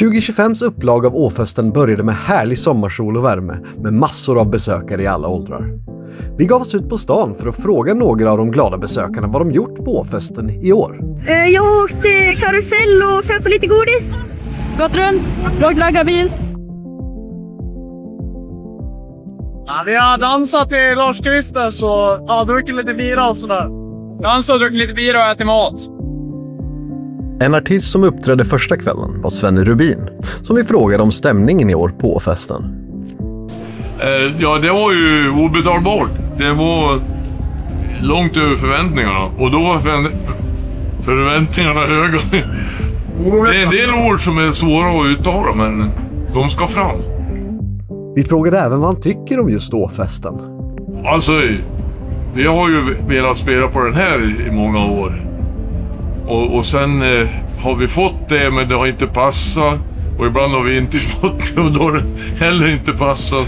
2025s upplag av Åfesten började med härlig sommarsol och värme med massor av besökare i alla åldrar. Vi gav oss ut på stan för att fråga några av de glada besökarna vad de gjort på Åfesten i år. Jag har åkt karusell och fått lite godis. Gått runt, åkt raggarbil. Ja, vi har dansat till Lars Kristers och druckit lite bira och sådär. Dansat och druckit lite bira och ätit mat. En artist som uppträdde första kvällen var Sven Rubin, som vi frågade om stämningen i år på Åfesten. Ja, det var ju obetalbart. Det var långt över förväntningarna. Och då var förväntningarna höga. Det är en del ord som är svåra att uttala, men de ska fram. Vi frågade även vad han tycker om just Åfesten. Alltså, vi har ju velat spela på den här i många år. Och sen har vi fått det, men det har inte passat. Och ibland har vi inte fått det och då har det heller inte passat.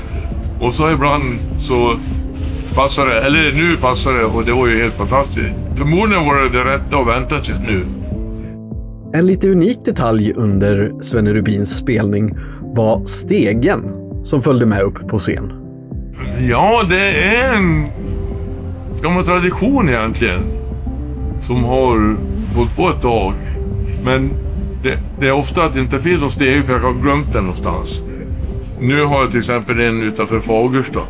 Och så ibland så passar det, eller nu passar det, och det var ju helt fantastiskt. Förmodligen var det rätta att vänta tills nu. En lite unik detalj under Sven Rubins spelning var stegen som följde med upp på scen. Ja, det är en gammal tradition egentligen som har gått på ett tag. Men det är ofta att det inte finns någon steg för jag har glömt den någonstans. Nu har jag till exempel en utanför Fagersta.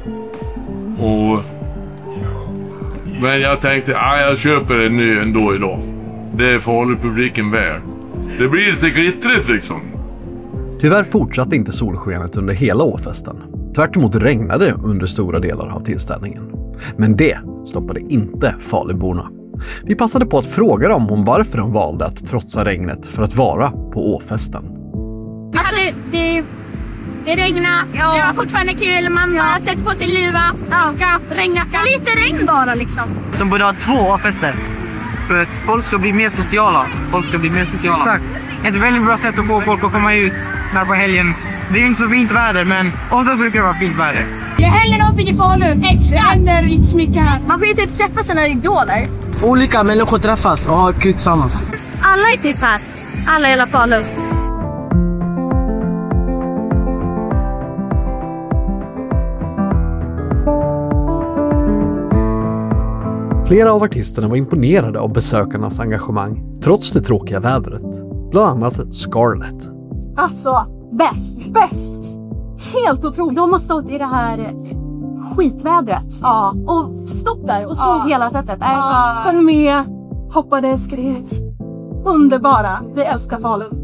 Men jag tänkte jag köper en ny ändå idag. Det är Falupubliken värd. Det blir lite glittrigt liksom. Tyvärr fortsatte inte solskenet under hela Åfesten. Tvärtemot regnade det under stora delar av tillställningen. Men det stoppade inte Faluborna. Vi passade på att fråga dem om varför de valde att trotsa regnet för att vara på Åfesten. Alltså, det regnar. Ja. Det var fortfarande kul. Man sätter på sin luva. Regnjacka. Lite regn bara liksom. De borde ha 2 Åfester. För att folk ska bli mer sociala. Exakt. Ett väldigt bra sätt att få folk att komma ut när på helgen. Det är inte så fint väder, men ofta brukar det vara fint väder. Det händer någonting i Falun. Exakt. Det händer inte så mycket här. Man får ju typ träffa sina idoler. Olika människor träffas och har kul tillsammans. Alla är typ här. Alla i hela Falun. Flera av artisterna var imponerade av besökarnas engagemang, trots det tråkiga vädret. Bland annat Scarlett. Alltså, bäst. Helt otroligt. De har stått i det här skitvädret. Ja. Och stått där och såg hela sättet. Sjöng med, hoppade, skrev. Underbara. Vi älskar Falun.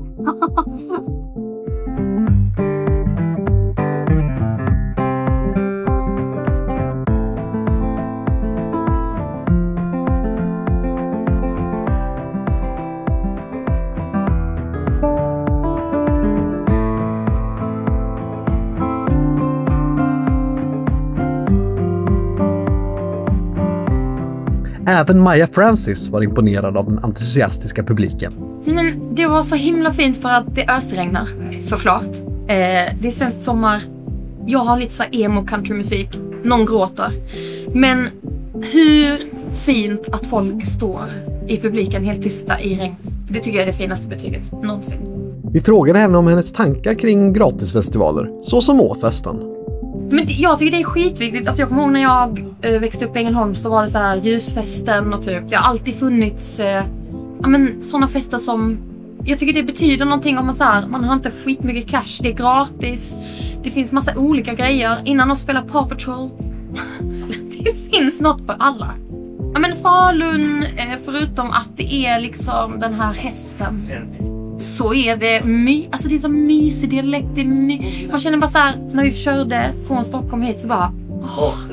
Även Maja Francis var imponerad av den entusiastiska publiken. Men det var så himla fint för att det ösregnar, såklart. Det är svensk sommar. Jag har lite så emo countrymusik. Någon gråter. Men hur fint att folk står i publiken helt tysta i regn. Det tycker jag är det finaste betyget någonsin. Vi frågade henne om hennes tankar kring gratisfestivaler, så som Åfesten. Men jag tycker det är skitviktigt. Alltså jag kommer ihåg när jag växte upp i Ängelholm så var det så här ljusfesten och typ. Det har alltid funnits sådana fester som jag tycker det betyder någonting om man har inte skitmycket cash. Det är gratis. Det finns massa olika grejer. Innan de spelar Paw Patrol. Det finns något för alla. Men Falun, förutom att det är liksom den här hästen, så är det det är så mysig dialekt. Man känner bara så här, när vi körde från Stockholm hit så bara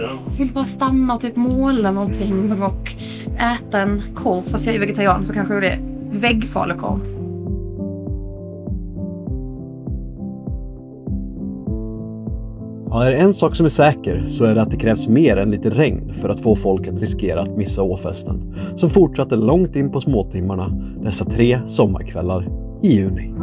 jag vill bara stanna och typ måla någonting och äta en korv. Fast jag är vegetarian så kanske det är väggfalukorv. Ja, är det en sak som är säker så är det att det krävs mer än lite regn för att få folk att riskera att missa Åfesten, som fortsatte långt in på småtimmarna dessa 3 sommarkvällar i juni.